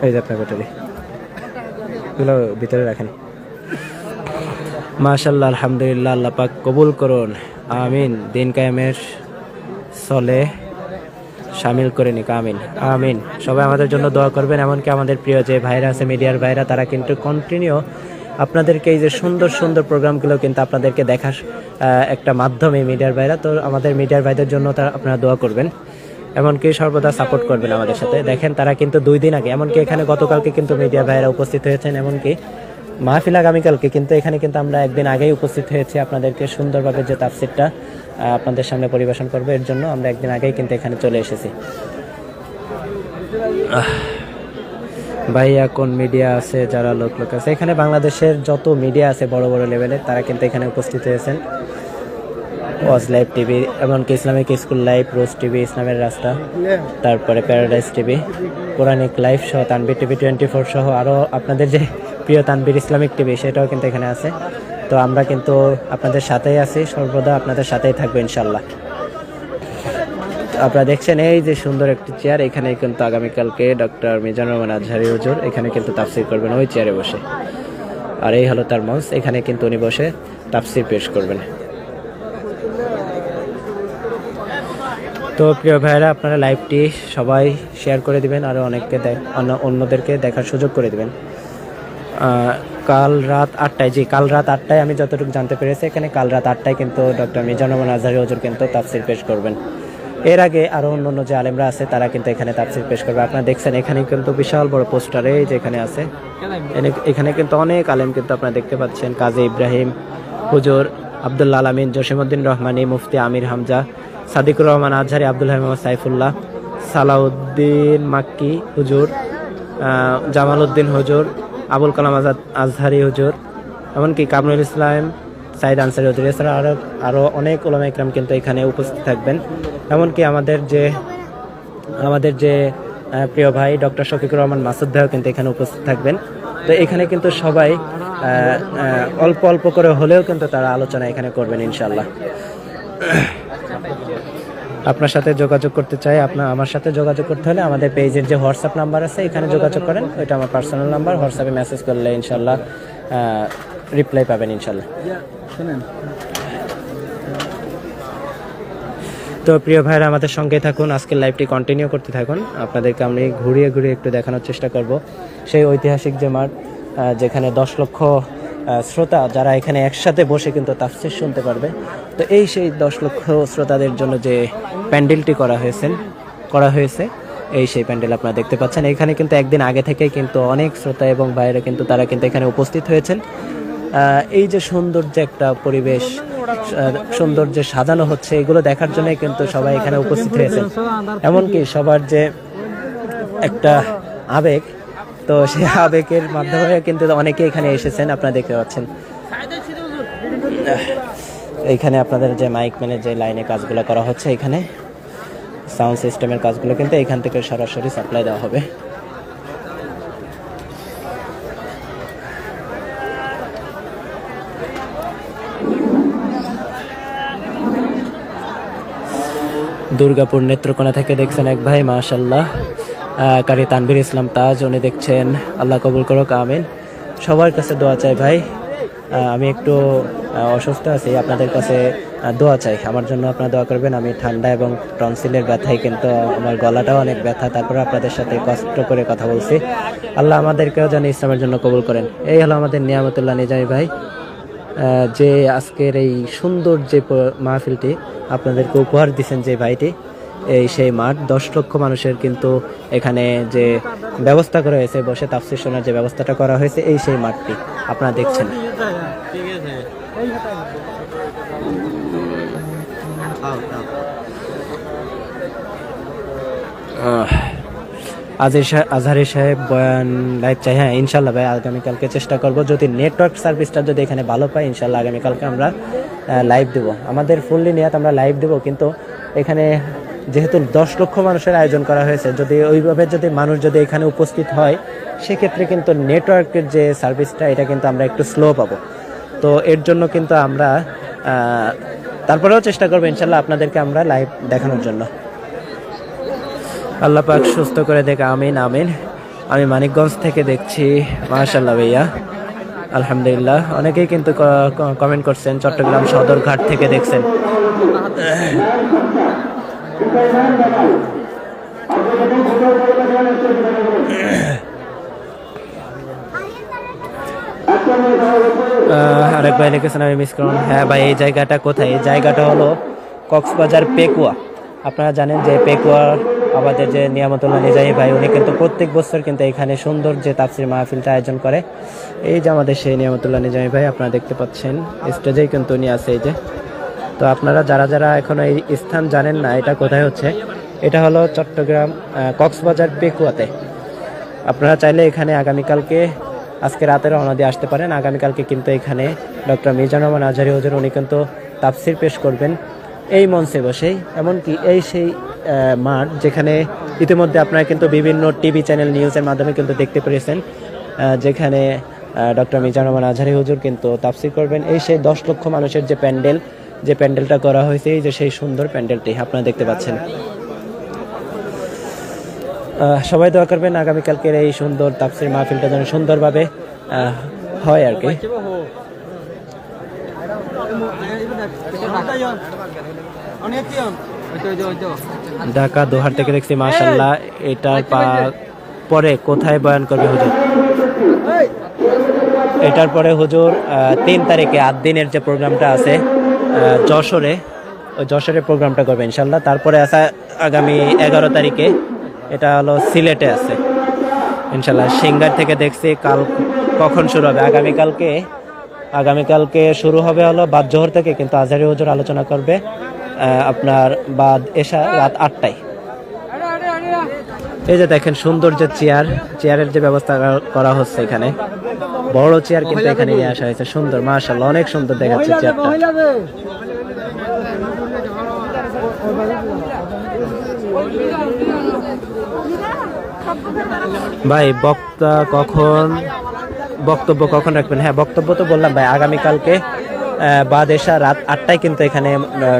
এই যে আপনার ব্যাটারি এগুলো ভিতরে রাখেন। মাশাআল্লাহ, আলহামদুলিল্লাহ, আল্লাহ পাক কবুল করুন, আমিন। দিন কায়েমের চলে শামিল করে নিক, আমিন আমিন। সবাই আমাদের জন্য দোয়া করবেন। এমনকি আমাদের প্রিয় যে ভাইরা আছে, মিডিয়ার ভাইরা, তারা কিন্তু কন্টিনিউ আপনাদেরকে এই যে সুন্দর সুন্দর প্রোগ্রামগুলো কিন্তু আপনাদেরকে দেখার একটা মাধ্যমে মিডিয়ার ভাইরা। তো আমাদের মিডিয়ার ভাইদের জন্য তারা আপনারা দোয়া করবেন, এমনকি সর্বদা সাপোর্ট করবেন আমাদের সাথে। দেখেন তারা কিন্তু 2 দিন আগে, এমনকি এখানে গতকালকে কিন্তু মিডিয়া ভাইরা উপস্থিত হয়েছেন, এমনকি মাহফিল আগামীকালকে, কিন্তু এখানে কিন্তু আমরা একদিন আগেই উপস্থিত হয়েছি আপনাদেরকে সুন্দরভাবে যে তাফসিরটা আপনাদের সামনে পরিবেশন করবো, এর জন্য আমরা একদিন আগেই কিন্তু এখানে চলে এসেছি। ভাইয়া কোন মিডিয়া আছে যারা লোক আছে এখানে? বাংলাদেশের যত মিডিয়া আছে বড় বড় লেভেলের, তারা কিন্তু এখানে উপস্থিত হয়েছেন। ওয়াজ লাইভ টিভি, এমনকি ইসলামিক স্কুল লাইভ, রোজ টিভি, ইসলামের রাস্তা, তারপরে প্যারাডাইস টিভি, কোরআনিক লাইভ সহ, তানবির টিভি 24 সহ আরও আপনাদের যে প্রিয় তানবির ইসলামিক টিভি, সেটাও কিন্তু এখানে আছে। তো আমরা কিন্তু আপনাদের সাথেই আছি, সর্বদা আপনাদের সাথেই থাকবো ইনশাল্লাহ। আপনারা দেখছেন এই যে সুন্দর একটি চেয়ার, এখানে কিন্তু আগামীকালকে ডক্টর মিজানুর রহমান আজহারী হুজুর এখানে কিন্তু তাফসির করবেন ওই চেয়ারে বসে। আর এই হলো তার মঞ্চ, এখানে কিন্তু উনি বসে তাফসির পেশ করবেন। তো প্রিয় ভাইরা, আপনারা লাইভটি সবাই শেয়ার করে দিবেন, আরও অনেককে অন্যদেরকে দেখার সুযোগ করে দিবেন। কাল রাত 8টায়, জি কাল রাত 8টায়, আমি যতটুকু জানতে পেরেছি এখানে কাল রাত 8টায় কিন্তু ডক্টর মিজানুর রহমান আজহারী হুজুর কিন্তু তাফসির পেশ করবেন। এর আগে আরও অন্য যে আলেমরা আছে তারা কিন্তু এখানে তাফসির পেশ করবে। আপনারা দেখছেন এখানে কিন্তু বিশাল বড় পোস্টারে যে এখানে আছে, এখানে কিন্তু অনেক আলেম কিন্তু আপনারা দেখতে পাচ্ছেন। কাজী ইব্রাহিম হুজুর, আব্দুল্লাহ আলামিন, জসিমউদ্দিন রহমানী, মুফতি আমির হামজা, সাদিকুর রহমান আজহারী, আব্দুল হামিদ সাইফুল্লাহ, সালাউদ্দিন মাক্কি হুজুর, জামাল উদ্দিন হুজুর, আবুল কালাম আজাদ আজহারী হুজুর, এমনকি কামরুল ইসলাম, সাইদ আনসারী হুজুর, এছাড়া আরও অনেক উলামা ইকরাম কিন্তু এখানে উপস্থিত থাকবেন। এমনকি আমাদের যে প্রিয় ভাই ডক্টর শফিকুর রহমান মাসুদ ভাইও কিন্তু এখানে উপস্থিত থাকবেন। তো এখানে কিন্তু সবাই অল্প অল্প করে হলেও কিন্তু তারা আলোচনা এখানে করবেন ইনশাল্লাহ। আপনার সাথে যোগাযোগ করতে চাই, আমার সাথে যোগাযোগ করতে হলে আমাদের পেজের যে হোয়াটসঅ্যাপ নাম্বার আছে এখানে যোগাযোগ করেন, ওইটা আমার পার্সোনাল নাম্বার। হোয়াটসঅ্যাপে মেসেজ করলে ইনশাল্লাহ রিপ্লাই পাবেন ইনশাল্লাহ। তো প্রিয় ভাইরা, আমাদের সঙ্গে থাকুন, আজকের লাইভটি কন্টিনিউ করতে থাকুন। আপনাদেরকে আমি ঘুরিয়ে ঘুরিয়ে একটু দেখানোর চেষ্টা করব সেই ঐতিহাসিক যে মাঠ, যেখানে 10 লক্ষ শ্রোতা যারা এখানে একসাথে বসে কিন্তু তাফসীর শুনতে পারবে। তো সেই 10 লক্ষ শ্রোতাদের জন্য যে প্যান্ডেলটি করা হয়েছে, এই সেই প্যান্ডেল আপনারা দেখতে পাচ্ছেন। এখানে কিন্তু একদিন আগে থেকেই কিন্তু অনেক শ্রোতা এবং ভাইয়েরা কিন্তু তারা কিন্তু এখানে উপস্থিত হয়েছেন। এই যে সুন্দর যে একটা পরিবেশ, সুন্দর যে সাজানো হচ্ছে, এগুলো দেখার জন্য কিন্তু সবাই এখানে উপস্থিত হয়েছেন। এমনকি সবার যে একটা আবেগ, তো সেই আবেগের মাধ্যমে কিন্তু অনেকে এখানে এসেছেন, আপনারা দেখতে পাচ্ছেন। এইখানে আপনাদের যে মাইক ম্যানে যে লাইনে কাজগুলো করা হচ্ছে, এখানে সাউন্ড সিস্টেমের কাজগুলো কিন্তু এখান থেকে সরাসরি সাপ্লাই দেওয়া হবে। দুর্গাপুর নেত্রকোনা থেকে দেখছেন এক ভাই, মাশাআল্লাহ, কারি তানভীর ইসলাম তাজ, উনি দেখছেন। আল্লাহ কবুল করুক, আমিন। সবার কাছে দোয়া চাই ভাই, আমি একটু অসুস্থ আছি, আপনাদের কাছে দোয়া চাই আমার জন্য, আপনারা দোয়া করবেন। আমি ঠান্ডা এবং টনসিলের ব্যথায় কিন্তু আমার গলাটাও অনেক ব্যথা, তারপরে আপনাদের সাথে কষ্ট করে কথা বলছি। আল্লাহ আমাদেরকেও যেন ইসলামের জন্য কবুল করেন। এই হলো আমাদের নিয়ামতুল্লাহ নিজামী ভাই, যে আজকের এই সুন্দর যে মাহফিলটি আপনাদেরকে উপহার দিচ্ছেন যে ভাইটি, এই সেই মাঠ 10 লক্ষ মানুষের কিন্তু এখানে যে ব্যবস্থা করা হয়েছে, বসে তাফসীর শোনার যে ব্যবস্থাটা করা হয়েছে, এই সেই মাঠটি আপনারা দেখছেন। আজহারি সাহেব বয়ান লাইভ চাই, হ্যাঁ ইনশাল্লাহ ভাই, আগামীকালকে চেষ্টা করব, যদি নেটওয়ার্ক সার্ভিসটা যদি এখানে ভালো পাই, ইনশাল্লাহ আগামীকালকে আমরা লাইভ দেব। আমাদের ফুললি নিয়াত আমরা লাইভ দেব, কিন্তু এখানে যেহেতু 10 লক্ষ মানুষের আয়োজন করা হয়েছে, যদি ওইভাবে যদি মানুষ যদি এখানে উপস্থিত হয়, সেক্ষেত্রে কিন্তু নেটওয়ার্কের যে সার্ভিসটা, এটা কিন্তু আমরা একটু স্লো পাবো। তো এর জন্য কিন্তু আমরা তারপরেও চেষ্টা করবো ইনশাল্লাহ আপনাদেরকে আমরা লাইভ দেখানোর জন্য। আল্লাহ পাক সুস্থ করে দেখ, আমিন আমিন। আমি মানিকগঞ্জ থেকে দেখছি, মাশাআল্লাহ ভাইয়া, আলহামদুলিল্লাহ। অনেকেই কিন্তু কমেন্ট করছেন চট্টগ্রাম সদরঘাট থেকে দেখছেন। আরেক ভাই লিখেছেন আমি মিস করুন। হ্যাঁ ভাই, এই জায়গাটা কোথায়? এই জায়গাটা হলো কক্সবাজার পেকুয়া। আপনারা জানেন যে পেকুয়া আমাদের যে নিয়ামতুল্লাহ নিজামী ভাই, উনি কিন্তু প্রত্যেক বছর কিন্তু এখানে সুন্দর যে তাফসীর মাহফিলটা আয়োজন করে। এই যে আমাদের সেই নিয়ামতুল্লাহ নিজামী ভাই, আপনারা দেখতে পাচ্ছেন স্টেজেই কিন্তু উনি আছে এই যে। তো আপনারা যারা যারা এখনো এই স্থান জানেন না, এটা কোথায় হচ্ছে, এটা হলো চট্টগ্রাম কক্সবাজার পেকুয়াতে। আপনারা চাইলে এখানে আগামীকালকে, আজকে রাতে রওনা দিয়ে আসতে পারেন। আগামীকালকে কিন্তু এখানে ডক্টর মিজানুর রহমান আজহারী হুজুর, উনি কিন্তু তাফসীর পেশ করবেন এই মঞ্চে বসেই। এমনকি এই সেই মাঠ যেখানে ইতিমধ্যে আপনারা কিন্তু বিভিন্ন টিভি চ্যানেল নিউজের মাধ্যমে কিন্তু দেখতে পেরেছেন, যেখানে ডক্টর মিজানুর রহমান আজহারী হুজুর কিন্তু তাফসীর করবেন। এই সেই 10 লক্ষ মানুষের যে প্যান্ডেল, যে প্যান্ডেলটা করা হয়েছে, এই যে সেই সুন্দর প্যান্ডেলটি আপনারা দেখতে পাচ্ছেন। সবাই দোয়া করবেন আগামীকালকের এই সুন্দর তাফসীর মাহফিলটা যেন সুন্দরভাবে হয় আর কি। ঢাকা দোহার থেকে দেখছি, মাশাআল্লাহ। এটার পরে কোথায় বয়ান করবে হুজুর? এটার পরে হুজুর 3 তারিখে 8 দিনের যে প্রোগ্রামটা আছে যশোরে, ওই যশোরে প্রোগ্রামটা করবে ইনশাল্লাহ। তারপরে আছে আগামী 11 তারিখে, এটা হলো সিলেটে আছে ইনশাল্লাহ। সিঙ্গার থেকে দেখছি কাল কখন শুরু হবে, আগামীকালকে শুরু হবে হলো বাদ জোহর থেকে, কিন্তু আজহারী হুজুর আলোচনা করবে আপনার বাদ এশা রাত 8টায়। এই যে দেখেন সুন্দর যে চেয়ারের যে ব্যবস্থা করা হচ্ছে, এখানে বড় চেয়ার কিন্তু এখানে নিয়ে আসা হয়েছে, সুন্দর, মাশাআল্লাহ, অনেক সুন্দর দেখাচ্ছে চেয়ারটা। ভাই বক্তব্য কখন রাখবেন? হ্যাঁ, বক্তব্য তো বললাম ভাই, আগামীকালকে বাদ এশা রাত 8টায় কিন্তু এখানে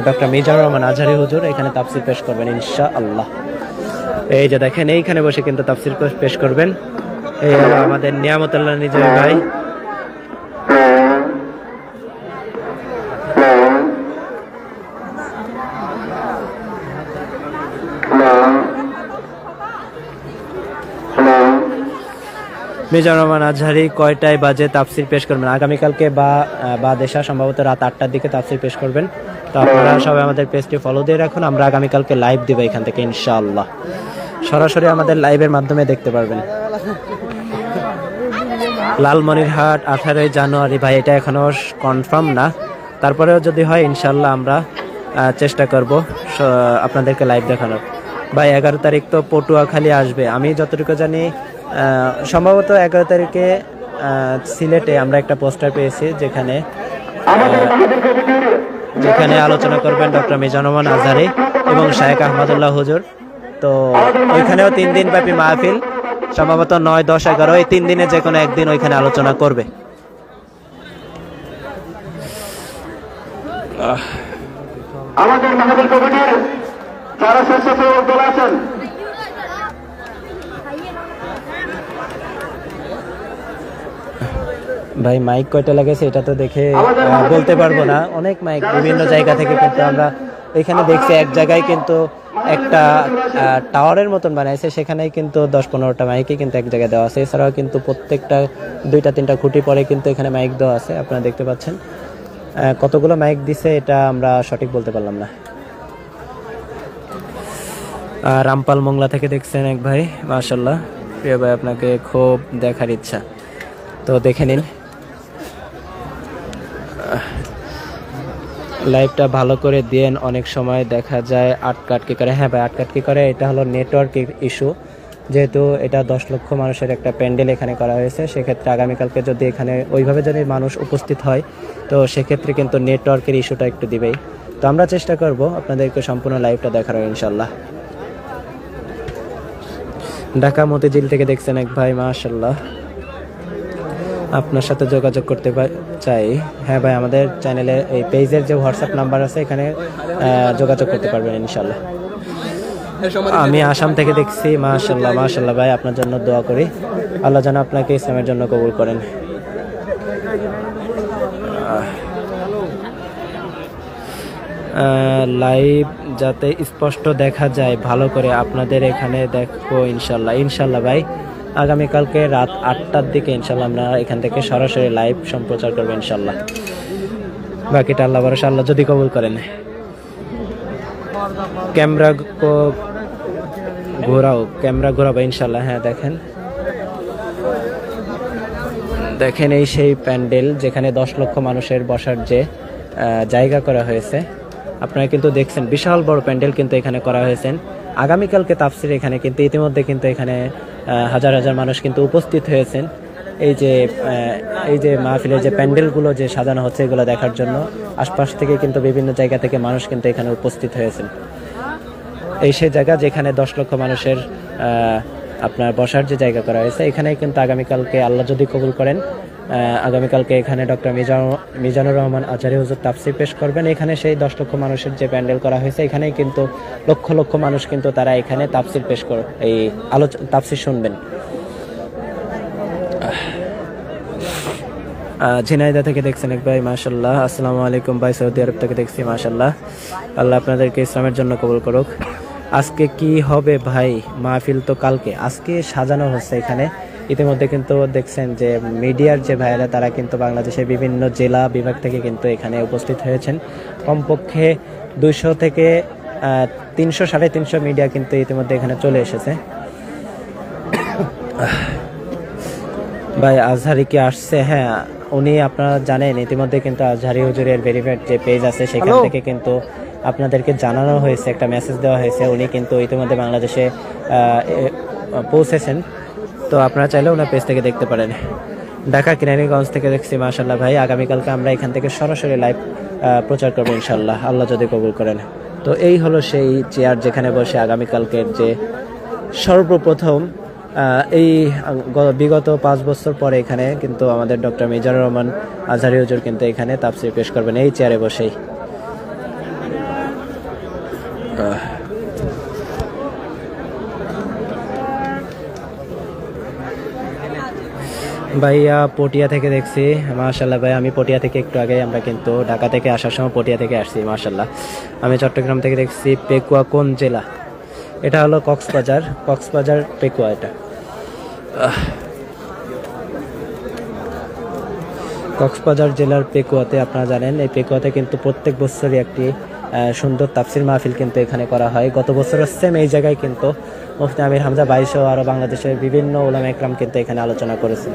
ডক্টর মিজানুর রহমান আজহারী হুজুর এখানে তাফসীর পেশ করবেন ইনশাআল্লাহ। এই যে দেখেন এইখানে বসে কিন্তু তাফসীর পেশ করবেন। এই আমাদের নিয়ামতুল্লাহ নিজামী ভাই। মিজানুর রহমান আজহারী কয়টায় বাজে তাফসীর পেশ করবেন? আগামীকালকে বা দেশা সম্ভবত রাত 8টার দিকে তাফসীর পেশ করবেন। তো আপনারা সবাই আমাদের পেজটি ফলো দিয়ে রাখুন, আমরা আগামীকালকে লাইভ দিব এখান থেকে ইনশাআল্লাহ। সরাসরি আমাদের লাইভের মাধ্যমে দেখতে পারবেন। লালমনিরহাট 18ই জানুয়ারি ভাই, এটা এখনো কনফার্ম না, তারপরেও যদি হয় ইনশাল্লাহ আমরা চেষ্টা করব আপনাদেরকে লাইভ দেখানোর। ভাই 11 তারিখ তো পটুয়াখালী আসবে, আমি যতটুকু জানি সম্ভবত 11 তারিখে সিলেটে আমরা একটা পোস্টার পেয়েছি যেখানে আলোচনা করবেন ডক্টর মিজানুর রহমান আজহারী এবং শায়েখ আহমদুল্লাহ হুজুর। তো ওইখানেও 3 দিন ব্যাপী মাহফিল, সম্ভবত 9, 10, 11 এই 3 দিনে যে কোনো একদিন ওইখানে আলোচনা করবে। আমাদের মাহফিল কমিটির যারা স্বেচ্ছাসেবক দল আছেন, ভাই মাইক কয়টা লাগাইছে এটা তো দেখে বলতে পারবো না, অনেক মাইক বিভিন্ন জায়গা থেকে কিন্তু আমরা এখানে দেখছি। এক জায়গায় কিন্তু একটা টাওয়ারের মতন বানাইছে, সেখানেই কিন্তু 10-15টা মাইকই কিন্তু এক জায়গায় দেওয়া আছে। এছাড়াও কিন্তু প্রত্যেকটা 2-3টা খুঁটি পরে কিন্তু এখানে মাইক দেওয়া আছে, আপনারা দেখতে পাচ্ছেন। কতগুলো মাইক দিছে এটা আমরা সঠিক বলতে পারলাম না। রামপাল মোংলা থেকে দেখছেন এক ভাই, মাশাআল্লাহ প্রিয় ভাই, আপনাকে খুব দেখার ইচ্ছা, তো দেখে নিন। লাইভটা ভালো করে দিয়েন, অনেক সময় দেখা যায় আটকাটকি করে। হ্যাঁ ভাই আটকাটকি করে, এটা হলো নেটওয়ার্ক ইস্যু। যেহেতু এটা 10 লক্ষ মানুষের একটা প্যান্ডেল এখানে করা হয়েছে, সেক্ষেত্রে আগামীকালকে যদি এখানে ওইভাবে যদি মানুষ উপস্থিত হয় তো সেক্ষেত্রে কিন্তু নেটওয়ার্কের ইস্যুটা একটু দিবেই। তো আমরা চেষ্টা করব আপনাদেরকে সম্পূর্ণ লাইভটা দেখার ইনশাল্লাহ। ঢাকা মতিঝিল থেকে দেখছেন এক ভাই, মাশাআল্লাহ আপনার সাথে যোগাযোগ করতে চাই। হ্যাঁ ভাই, আমাদের চ্যানেলে এই পেজের যে হোয়াটসঅ্যাপ নাম্বার আছে এখানে যোগাযোগ করতে পারবেন ইনশাল্লাহ। আমি আসাম থেকে দেখছি, মাশাআল্লাহ মাশাআল্লাহ ভাই, আপনার জন্য দোয়া করি, আল্লাহ যেন আপনাকে ইসলামের জন্য কবুল করেন। লাইভ যাতে স্পষ্ট দেখা যায় ভালো করে আপনাদের এখানে দেখবো ইনশাল্লাহ। ইনশাল্লাহ ভাই, আগামীকালকে রাত 8টার দিকে ইনশাল্লাহ আমরা এখান থেকে সরাসরি লাইভ সম্প্রচার করবো ইনশাল্লাহ। বাকিটা আল্লাহ ভরসা, আল্লাহ যদি কবুল করেন। ক্যামেরা ঘোরাবো ইনশাল্লাহ। হ্যাঁ দেখেন এই সেই প্যান্ডেল যেখানে 10 লক্ষ মানুষের বসার যে জায়গা করা হয়েছে, আপনারা কিন্তু দেখছেন বিশাল বড় প্যান্ডেল কিন্তু এখানে করা হয়েছে। আগামীকালকে তাফসির এখানে কিন্তু ইতিমধ্যে কিন্তু এখানে হাজার হাজার মানুষ কিন্তু উপস্থিত হয়েছেন এই যে মাহফিলের যে প্যান্ডেলগুলো যে সাজানো হচ্ছে এগুলো দেখার জন্য। আশপাশ থেকে কিন্তু বিভিন্ন জায়গা থেকে মানুষ কিন্তু এখানে উপস্থিত হয়েছেন। এই সেই জায়গা যেখানে 10 লক্ষ মানুষের আপনার বসার যে জায়গা করা হয়েছে, এখানে কিন্তু আগামীকালকে আল্লাহ যদি কবুল করেন আগামীকালকে এখানে ডক্টর মিজানুর রহমান আজহারী হুজুর তাফসির পেশ করবেন। এখানে সেই 10 লক্ষ মানুষের যে প্যান্ডেল করা হয়েছে এখানেই কিন্তু লক্ষ লক্ষ মানুষ কিন্তু তারা এখানে তাফসির পেশ করে এই তাফসির শুনবেন। ঝিনাইদহ থেকে দেখছেন এক ভাই, মাশাআল্লাহ আসসালামু আলাইকুম ভাই, সৌদি আরব থেকে দেখছি, মাশাআল্লাহ আল্লাহ আপনাদেরকে ইসলামের জন্য কবুল করুক। আজকে কি হবে ভাই? মাহফিল তো কালকে, আজকে সাজানো হচ্ছে এখানে। ইতিমধ্যে কিন্তু দেখছেন যে মিডিয়ার যে ভাইয়েরা তারা কিন্তু বাংলাদেশের বিভিন্ন জেলা বিভাগ থেকে কিন্তু এখানে উপস্থিত হয়েছেন। কমপক্ষে 200 থেকে 300 350 মিডিয়া কিন্তু ইতিমধ্যে এখানে চলে এসেছে। ভাই আজহারি কি আসছে? হ্যাঁ, উনি আপনারা জানেন ইতিমধ্যে কিন্তু আজহারি হুজুরের ভেরিফাইড যে পেজ আছে সেখান থেকে কিন্তু আপনাদেরকে জানানো হয়েছে, একটা মেসেজ দেওয়া হয়েছে। উনি কিন্তু ইতিমধ্যে বাংলাদেশে পৌঁছেছেন, তো আপনারা চাইলে ওনার পেজ থেকে দেখতে পারেন। ঢাকা কিরানীগঞ্জ থেকে দেখছি, মাশাআল্লাহ ভাই আগামীকালকে আমরা এখান থেকে সরাসরি লাইভ প্রচার করবো ইনশাআল্লাহ, আল্লাহ যদি কবুল করেন। তো এই হলো সেই চেয়ার যেখানে বসে আগামীকালকের যে সর্বপ্রথম এই বিগত 5 বছর পরে এখানে কিন্তু আমাদের ডক্টর মিজানুর রহমান আজহারী হুজুর কিন্তু এখানে তাফসীর পেশ করবেন এই চেয়ারে বসেই। ভাইয়া পটিয়া থেকে দেখছি, মাশাআল্লাহ ভাই আমি পটিয়া থেকে একটু আগে আমরা কিন্তু ঢাকা থেকে আসার সময় পটিয়া থেকে আসছি, মাশাআল্লাহ। আমি চট্টগ্রাম থেকে দেখছি। পেকুয়া কোন জেলা? এটা হলো কক্সবাজার পেকুয়া। এটা কক্সবাজার জেলার পেকুয়াতে, আপনারা জানেন এই পেকুয়াতে কিন্তু প্রত্যেক বছরই একটি সুন্দর তাফসির মাহফিল কিন্তু এখানে করা হয়। গত বছরও সেম এই জায়গায় কিন্তু মুফতি আমির হামজা ভাই সহ আরও বাংলাদেশের বিভিন্ন উলামা একরাম কিন্তু এখানে আলোচনা করেছেন।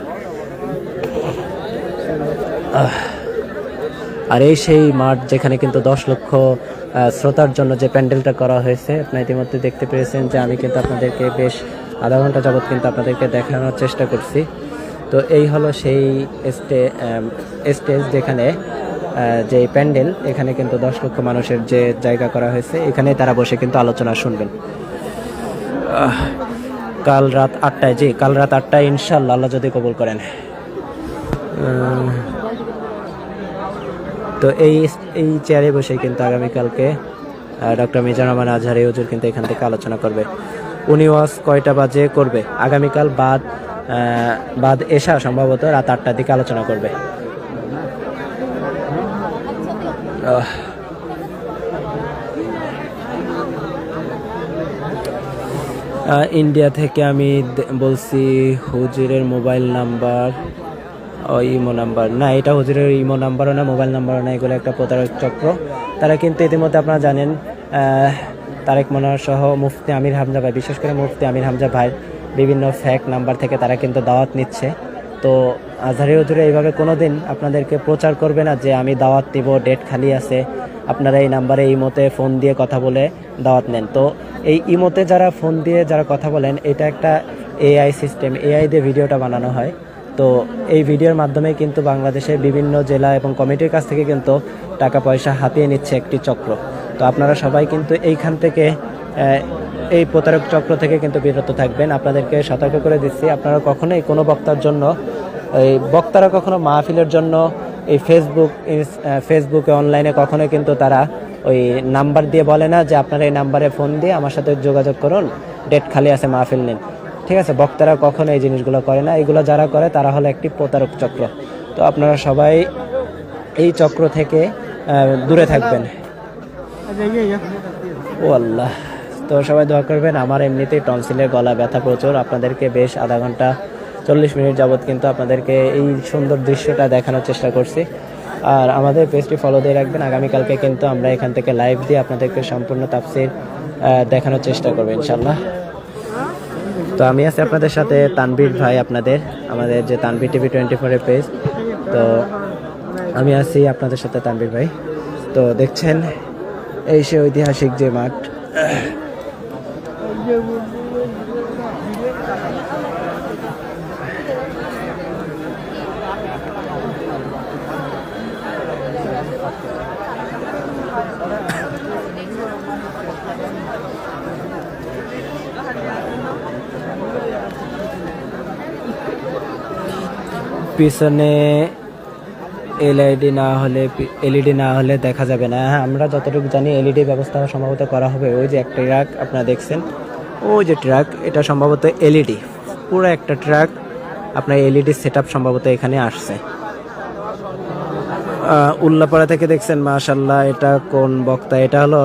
আর এই সেই মাঠ যেখানে কিন্তু 10 লক্ষ শ্রোতার জন্য যে প্যান্ডেলটা করা হয়েছে, আপনারা ইতিমধ্যে দেখতে পেরেছেন যে আমি কিন্তু আপনাদেরকে বেশ আধা ঘন্টা যাবত কিন্তু আপনাদেরকে দেখানোর চেষ্টা করছি। তো এই হলো সেই স্টেজ যেখানে যে প্যান্ডেল, এখানে কিন্তু 10 লক্ষ মানুষের যে জায়গা করা হয়েছে, এখানে তারা বসে কিন্তু আলোচনা শুনবেন। কাল রাত 8টায়, জি কাল রাত 8টায় ইনশাআল্লাহ, আল্লাহ যদি কবুল করেন। তো এই চেয়ারে বসে কিন্তু আগামীকালকে ডক্টর মিজানুর রহমান আজহারী হুজুর কিন্তু এখান থেকে আলোচনা করবে। উনি ওয়াজ কয়টা বাজে করবে? আগামীকাল বাদ এশা সম্ভবত রাত 8টার দিকে আলোচনা করবে। ইন্ডিয়া থেকে আমি বলছি, হুজুরের মোবাইল নাম্বার ও ইমো নাম্বার না, এটা হুজুরের ইমো নাম্বারও না, মোবাইল নাম্বারও না, এগুলো একটা প্রতারক চক্র। তারা কিন্তু ইতিমধ্যে আপনারা জানেন তারেক মনোয়ার সহ মুফতি আমির হামজা ভাই, বিশেষ করে মুফতি আমির হামজা ভাই বিভিন্ন ফ্যাক নাম্বার থেকে তারা কিন্তু দাওয়াত নিচ্ছে। তো আজহারী হুজুরে এইভাবে কোনোদিন আপনাদেরকে প্রচার করবে না যে আমি দাওয়াত দিব, ডেট খালি আছে, আপনারা এই নাম্বারে ইমোতে ফোন দিয়ে কথা বলে দাওয়াত নেন। তো এই ইমোতে যারা ফোন দিয়ে যারা কথা বলেন, এটা একটা এআই সিস্টেম, এআই দিয়ে ভিডিওটা বানানো হয়। তো এই ভিডিওর মাধ্যমে কিন্তু বাংলাদেশের বিভিন্ন জেলা এবং কমিটির কাছ থেকে কিন্তু টাকা পয়সা হাতিয়ে নিচ্ছে একটি চক্র। তো আপনারা সবাই কিন্তু এইখান থেকে এই প্রতারক চক্র থেকে কিন্তু বিরত থাকবেন। আপনাদেরকে সতর্ক করে দিচ্ছি, আপনারা কখনোই কোনো বক্তার জন্য, এই বক্তারা কখনো মাহফিলের জন্য এই ফেসবুকে অনলাইনে কখনোই কিন্তু তারা ওই নাম্বার দিয়ে বলে না যে আপনারা এই নাম্বারে ফোন দিয়ে আমার সাথে যোগাযোগ করুন, ডেট খালি আছে, মাহফিল নিন। ঠিক আছে, বক্তারা কখনো এই জিনিসগুলো করে না। এগুলো যারা করে তারা হলো একটি প্রতারক চক্র। তো আপনারা সবাই এই চক্র থেকে দূরে থাকবেন। ও আল্লাহ, তো সবাই দোয়া করবেন। আমার এমনিতেই টনসিলের গলা ব্যথা প্রচুর। আপনাদেরকে বেশ আধা ঘন্টা 40 মিনিট যাবত কিন্তু আপনাদেরকে এই সুন্দর দৃশ্যটা দেখানোর চেষ্টা করছি। আর আমাদের পেজটি ফলো দিয়ে রাখবেন। আগামীকালকে কিন্তু আমরা এখান থেকে লাইভ দিয়ে আপনাদেরকে সম্পূর্ণ তাফসীর দেখানোর চেষ্টা করবো ইনশাল্লাহ। তো আমি আছি আপনাদের সাথে তানভীর ভাই, আমাদের যে তানভীর টিভি 24-এর পেজ। তো আমি আছি আপনাদের সাথে তানভীর ভাই। তো দেখছেন এই সে ঐতিহাসিক যে মাঠ, পিছনে এলইডি না হলে দেখা যাবে না। হ্যাঁ, আমরা যতটুকু জানি এলইডি ব্যবস্থা সম্ভবত করা হবে। ওই যে একটা ট্রাক আপনারা দেখছেন, ওই যে ট্রাক, এটা সম্ভবত এলইডি, পুরো একটা ট্রাক আপনার এলইডি সেটআপ সম্ভবত এখানে আসছে। উল্লাপাড়া থেকে দেখছেন, মাশাআল্লাহ। এটা কোন বক্তা? এটা হলো